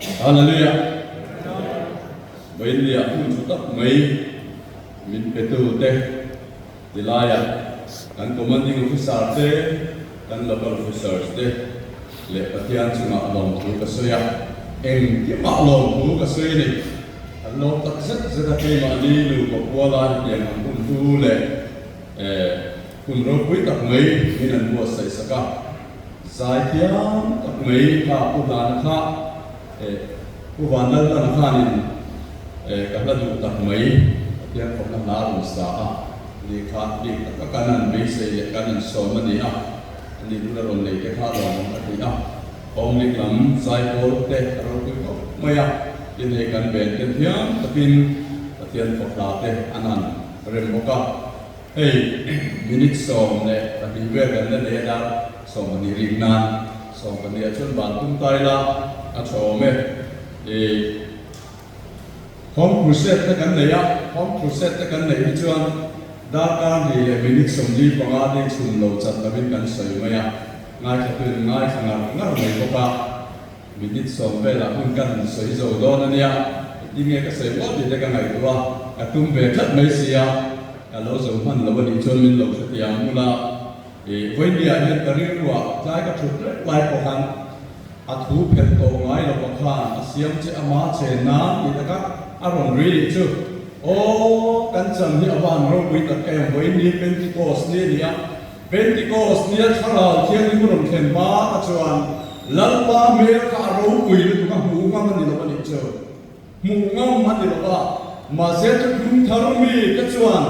Hallelujah. Bây giờ cũng chúng ta mấy mình phải tu thế, thì là ya, kan commanding officer thế, kan local officer thế, lệ bắt thian chỉ mặc lòng thú cái sợi em cái mặc lòng thú cái sợi này, anh nói tất rất rất cái mà đi lưu có qua lại để mà cũng tu lệ, cũng rồi quý tập mấy mình ăn mua sấy saka, giải thian tập mấy ha cũng đàn ha, cũng van lần đàn ha nên các lần tu tập mấy dia pernah lalu usaha di kanan base kanan soma dia ni dulu ron le ke kha ron dia ong lik lam sai ko te ro ko maya in kan ben kan thiam tapin patian phokla te anan rem boka hey minute som ne tapi we kan le da som ni ringnan som kan dia chun ban tum tai la a chome không process ta kan nei a không process ta kan nei chuan da kan di minute som li panga de chun lo chat lavin kan soi maya ngai khatun ngai khanga ngar mai ko pa minute som ve la hun kan soi zo do na nia di nge ka soi lo di de ka ngai wa ka tum ve khat mai sia ka lo zo man lo ni chon min lo sa ya mula voi dia ne ka ri ruwa lai ka thut lai ko han a thu phet to ngai lo ko khan asiam che ama che na ni ta ka aron really too. Oh, kan chang ni awan ro pui ta kai voi ni Pentecost ni nia. Pentecost ni thara thiang ni mun khen ba a chuan lalpa me ka ro pui lu ka hu nga man ni lo ni chu. Mu nga man ni lo ba. Ma se tu kum thar mi ka chuan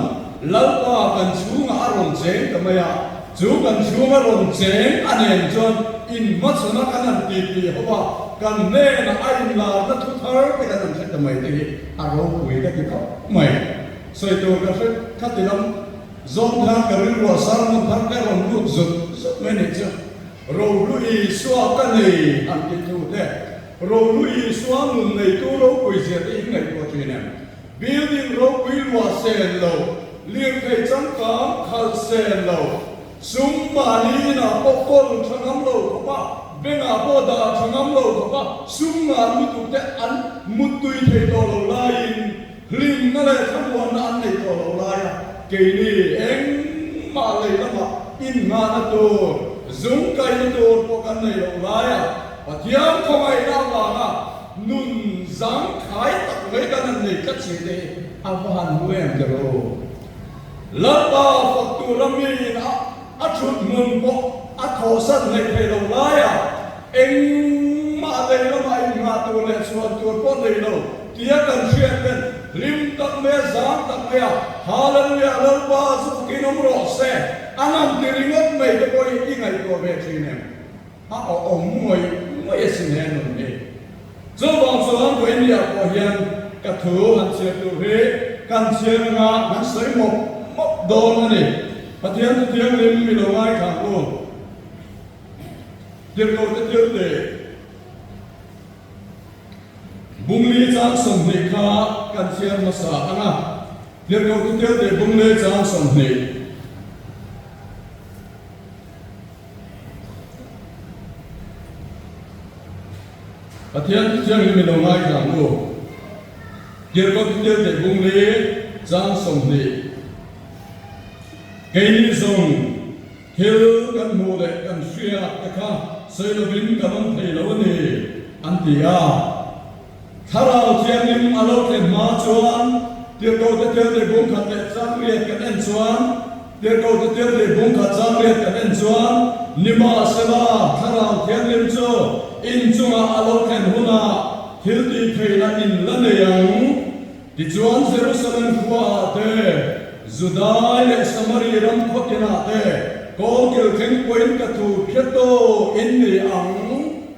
lalpa kan chu nga aron cheng ka maya. Chu kan chu nga ron cheng anen chuan in ma chuna kan ti ho ba. Kan ne na ai la na thu thar pe kan an thak mai te a ro pui ka ki ko mai soi to ka fe ka ti lam zong tha ka ri ro sar mon thak ka ron lu zut mai ne cha ro lu I swa ka nei an ti thu te ro lu I swa mun nei tu ro pui se te ngai ko ti ne building ro pui wa sen lo liang kai chang ka khal sen lo sum ma ni na pokol thangam lo ko pa benga boda thangam lo ko pa sunga mutu te an mutui the to lo lain lim na le thamon na an nei to lo laia ke ni eng ma le lama in ma na to zum kai na to ko kan nei lo laia pathiam khomai na wa na nun zang khai tak ngai kan nei ka chi te awan nuem de ro la pa faktura mi na a thut mun bo a tho san nei the lo laia eng ma le lo mai nga to le chuan tur po le lo tia kan hriat kan lim tak me zam tak me hallelujah lo pa su kinom ro se anam ti ringot mai de koi ki ngai ko ve thine a o moi sin he no ne zo bang so han ko india ko hian ka thu han che tu re kan che nga han sai mok do na ni pathian tu tiang lim mi lo ngai ka ko điều cầu tất yếu để bung lý trang sầm nề kha can chiên mà sa anh à điều cầu tất yếu để bung lý trang sầm nề và thiên chiên mình đồng ai cả luôn điều cầu tất yếu để bung lý trang sầm nề cái ní dùng thiếu căn mô để căn xuyên cái kha soi lo vin ka man thei lo ni an tia tharau thiam lim alo ke ma chuan tir ko te tir de bung khat le chang riat kan en chuan tir ko te tir de bung khat chang riat kan en chuan nima sela tharau thiam lim chu in chunga alo ken huna thil ti thei la in la ne yang ti chuan Jerusalem khwa te Judai le Samari ram khotina te con kêu thánh quên cả thủ thiết tô in đi ang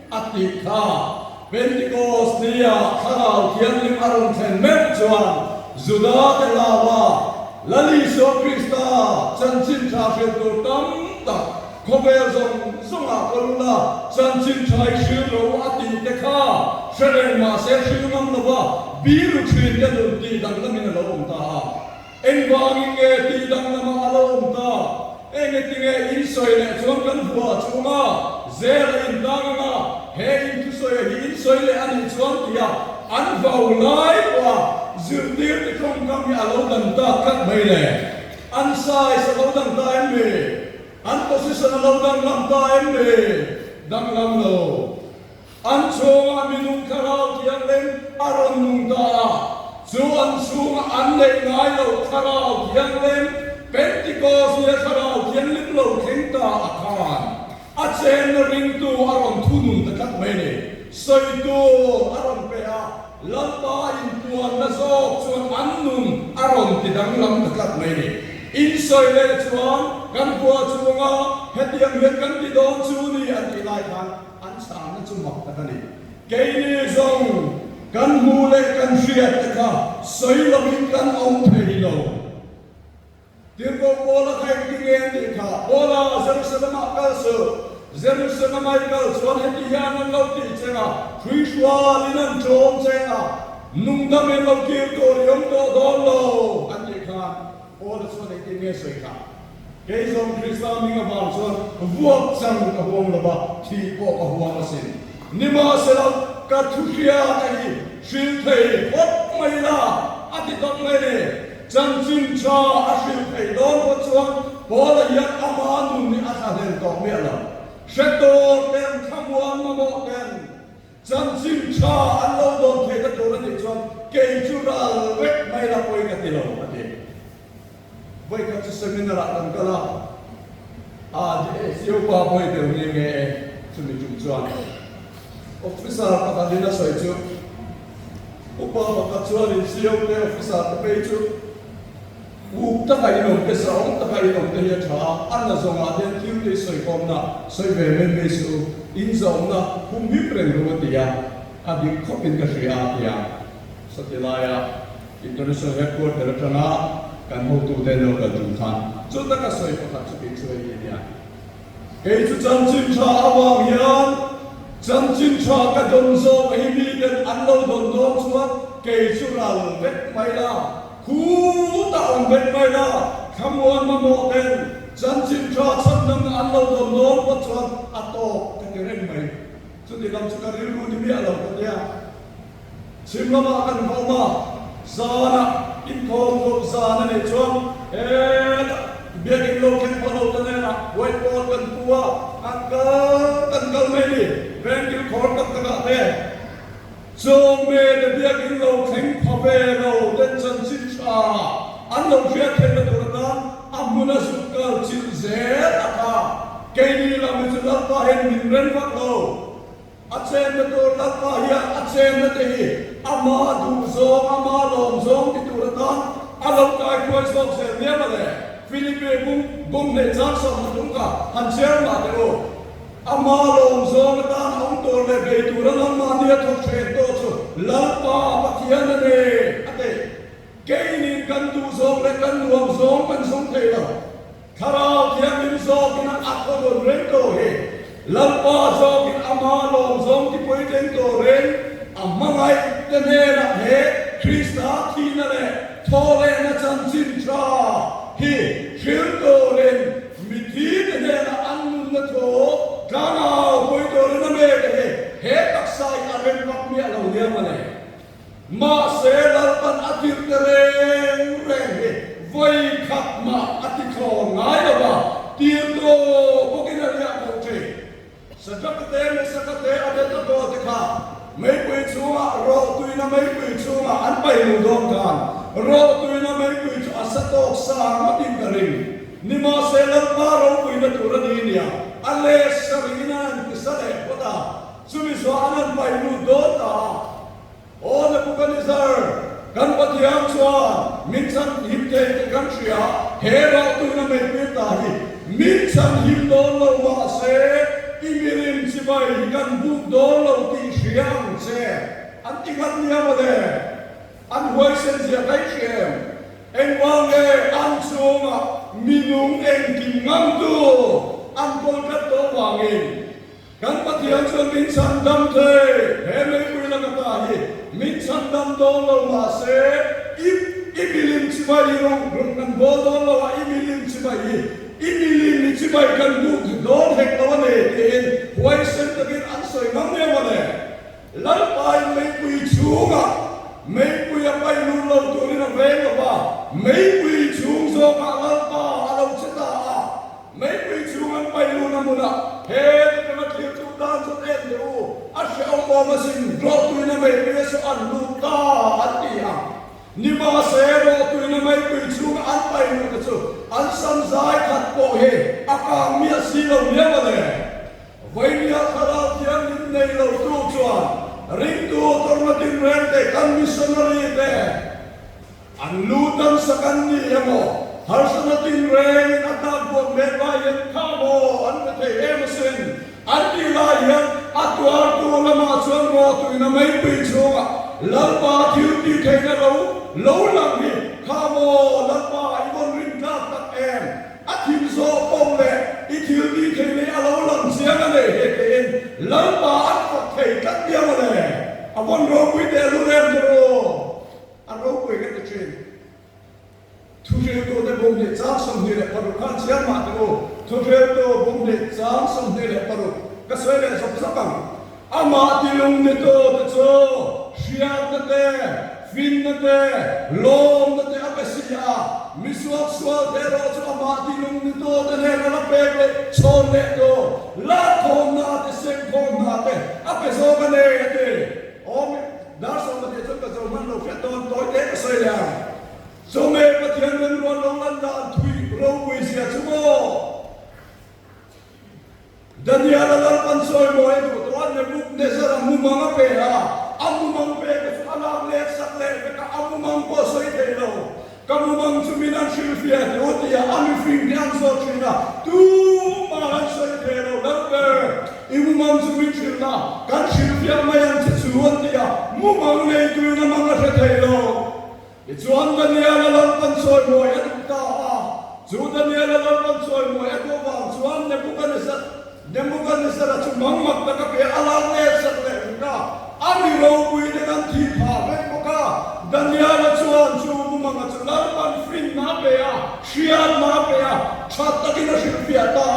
atikha Pentecost nia thao thiên lim aron then met chuan Juda te lawa lali so Krista chân chin cha phiền tu tam ta khobe zong songa kolula chân chin chai shiu lo atikha seren ma se shiu nam lawa biru thin ya lu ti dang lamin lo om ta en wang nge ti dang lam alo om ta eng tinge in soi le chuan kan hua chunga zel in danga he in tu soi hi in soi le ani chuan tia an vau lai wa zir tir ti khong kam hi alo dan ta kat mai le an sai sa lo dan ta em me an position alo dan lam ta em me dang lam lo an chunga minung kharau tiang len aron nung ta chu an chunga an le ngai lo kharau tiang len Pentecost ye kharau tiang lim lo kheng ta akhan a chen ring tu aron thunun ta kat mai ne soi tu aron pe a lamba in tuan na zok chuan an nun aron ti dang lam ta kat mai ne in soi le chuan kan bua chunga hetiam het kan ti don chu ni an ti lai khan an sang na chu mak ta kan ni ke ni zong kan mu le kan riat ta kha soi lamin kan ong thei lo Tirgo bola kai tingeng di kha bola Jerusalem kal su Jerusalem ai kal chuan heti hian an lo ti chenga Krishwa linan chom chenga nung da men lo kir ko riom to don lo an ti kha bola chuan heti nge soi kha ke zong Krista minga bal chuan vuak chang ka hom la ba thi po ka huang asin nima sela ka thukhia ai shil thei hot mai la ati dong mai ne Chan chin cha ashil thei don ko chuan bola yak ama nun ni asa den to me la sheto ten khamwan ma mo ten chan chin cha an lo don thei ta to ni chuan ke chu ra vek mai la poi ka ti lo ati voi ka chu seminar an kala a je siu pa poi te ni nge chu ni chu chuan officer ka ta dina soi chu upa ka chuan ni siu te officer ta pe chu Uk ta kai no ke sa ong ta kai no te ya tha an na zong a den tiu te soi kom na soi ve men me su in zong na hum mi pren ro ti ya a di khop in ka ria ya satilaya international headquarter tana kan ho tu den no ka tu than chu ta ka soi ko ta chu ti soi ya ke chu chan chin cha awang yan chan chin cha ka don zo ai mi den an lo don don chuan ke chu ral vek mai la Khu ta ông bên mai la kham wan ma mo ten chan chin cha chan nang an lo don don ko chuan a to ka ti ren mai chu ti lam chu ka ri lu ni mi a lo ka ya chim la ma kan ho ma zana in thom ko zana ne chuan bia in lo ken ko lo ta ne na wai ko kan tua an ka mai ni ren ki khor ta ka te Chong me de bia in lo kheng pha ve lo den chan chin cha an lo khia khen na tur na amuna sukal chil ze aka ke ni la mi chu la pa hen min ren vak lo a chen na tur la pa ya a chen na te hi ama du zo ama lom zo ti tur na a lo kai khoi sok se ne ma le Philippe bung ne chan so ma tung ka han cher ma de lo ama lom zo na ta ong tur le be tur na ma ni a thok che to chu la pa pa thian ne ate ke ni kan du zo le kan nuam zo kan song thei lo kharao thian min zo kin a ko do ren to he la pa zo kin ama lom zo ti poi ten to ren amma ngai te ne la he Krista thi na le tho le na chan chin cha hi khir to ren mi thi te ne la an nun na tho kana poi to na me he tak sai a ren pak mi a lo dia ma le ma se la pan atir tereng reng he voi khap ma ati kho ngai la ba tir to ko kin ya ko che sa ka te me sa ka te a de to ko te kha mấy quỷ chúa ro tui na mấy quỷ chúa an bay lu dom kan ro tui na mấy quỷ chúa asatok sa ma tin ka ring ni ma se la pa ro quỷ na tu ra ni nia ale sarina ni sa le ko ta sumi so anan bay lu do ta o na Nebuchadnezzar kan patiang chua min san him te kan sia he ro tui na mấy quỷ ta hi min san him do lo ma se imirim sibai kan buk do lo ti siang se an ti kan nia ma de an hoi sen sia kai chem en wang e an sunga minung en kim ngam tu an kol kat to wangin kan patiang chuan min san dam the he me pui la ka ta hi min san dam do lo ma se imilim sibai rong kan bo do lo wa imilim sibai imilim ni sibai kan buk do hek to ne in hoi sen ta gin an soi ngam ne mà sinh rô tui na mày bây giờ ăn lụt ta ăn đi à nhưng mà sẽ rô tui na mày bây giờ ăn bay nữa cái chỗ ăn sắm dài khát bộ hè aka mía xì lâu nhé mà này vậy nhá khá là tiếng những này lâu tu chuan ring tu tôi mà tin rèn để căn missionary để ăn lụt ăn sakan đi em mò har sana tin rèn ăn ta buộc mẹ vai em khao mò ăn cái thể em sinh ăn đi lại em atuar tu lama chuan ro tu na mai pi chunga lalpa thiu ti theina lo lang ni khamo lalpa ibon ring ka tak em athim zo pom le I thiu ti theina alo lang siang ane he ken lalpa at fat thei kat dia ma le abon ro pi te lu rem ro an ro pi ka te chen thu je ko de bom de cha som ni le paru khan siang ma te ro thu je to bom de cha som ni le paru cái số này sắp sắp bằng, ama ti lung này to cái số, siat cái tê, fin cái tê, lom cái tê áp sĩ à, misuak sual tê rồi cho ama ti lung này to cái này nó bê bê, chôn này to, lá thôn na tê sen thôn na tê, áp số cái này tê, ôm, đã xong cái tê cái số mình đâu phải tôn tối tê cái số này, số mẹ cái thiên linh luôn long lan đan thủy, râu quỳ xia chú mô. Daniel alam pansoi moe tu tuan ne buk ne sara mumang pe ha amumang pe ke alam le sak le ka amumang po soi te lo kamumang suminan silfia o tia ami fing dian so china tu ma han soi te lo lape imumang sumin china kan silfia mayan chu o tia mumang ne tu na mang se te lo I chuan Daniel alam pansoi moe tu ta ha chu Daniel alam pansoi moe tu ba chuan ne bukan ne Demukan nisara cumang makna kape alam le sakle ka ami ro pui dengan tipa mekoka Daniel chuan chu manga chulan pan fring na pe a sian na pe a chat takin na silfia ta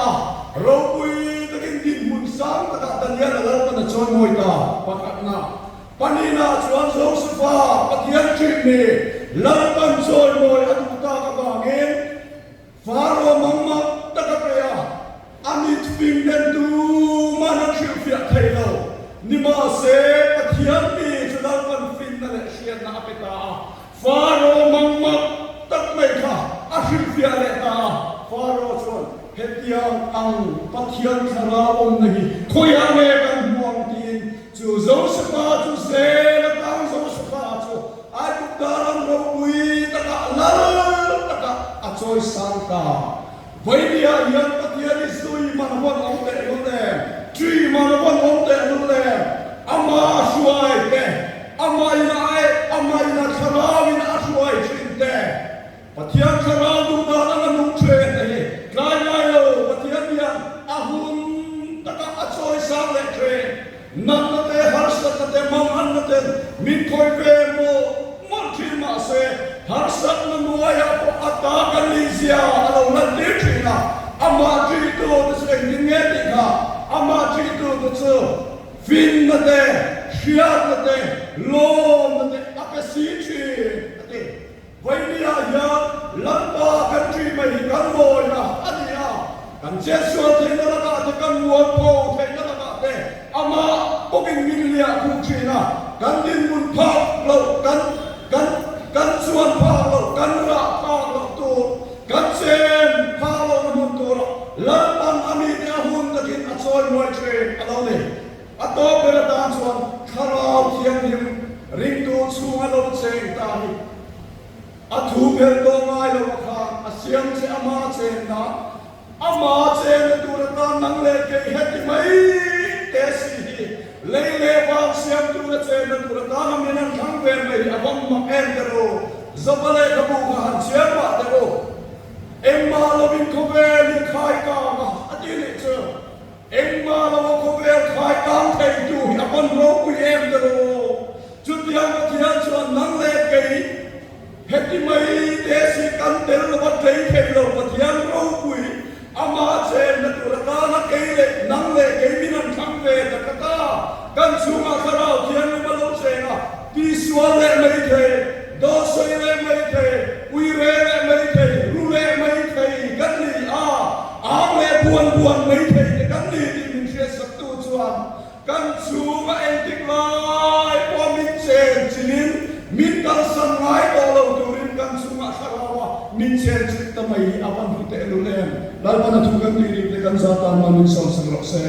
ro pui takin din mun sang ta Daniel la pan chuan moi ta pakat na panina chuan Josepha patian chini la pan chuan moi atu ta ka bangin faro mangma ta ka pe a Amit fingden tu mana silfia thelo ni ma se pathian ni chudal pan fin na le sian na apeta faro mangma tak mai kha a silfia le ta faro chon hetiang ang pathian thara om nahi khoya me kan muang tin chu Josepha chu se la tang Josepha chu ai tu daram ro ui taka lal taka a choi sang ta vậy dia yang patian isui manapun onte nule, cui manapun onte nule, ama suai te, ama ina kharau ina suai cinte, patian kharau tu dalam nungche te, kaya yo patian dia ahun taka acoi sang lekre, nat te harsat te mangan te, min koi be mo terima se harsat menuaya po atakan Lizia alau nanti China ama jitu deseng dingetika ama jitu desu fin nate siat nate lom nate apa sichi nate vainia ya lampa country mai kan moina adia kan Jesu thena la ka kan muan po thena la ka te ama poking milia ku China kan din mun phak lo kan suan palo kan ra palo tu kan sen palo namun tu lapan ami te ahun takin asoy moi tre alone ato beratan suan kharau thiam him ring tu sunga lo seng tahi athu ber to ngai lo kha asiam se ama chen na ama chen tu ra nang le ke het mai te si Lele bang siam tu na chen na tu na tanam ni nang thang ve mai abang ma en dero zabale kabu ka han siam ma dero emma lovin ko ve ni khai ka ma ati le che emma lo ko ve khai ka thai tu abang ro ku em dero chu tiang ma thian chuan nang le ke heti mai te si kan tel lo ba thei thei lo pa thian ro ku ama chen na tu na ta ke le nang le ke mi nang thang ve ta ka kan sunga kharau thian ni malo senga ti sual le mai the do soi le mai the ui re le mai the ru le mai the kan ni a le buan mai the kan ni ti min se sak tu chuan kan sunga en tik la sen chik tamai apan hu te lu len dal pana thu kan ti ri te kan za ta ma min som sang rok se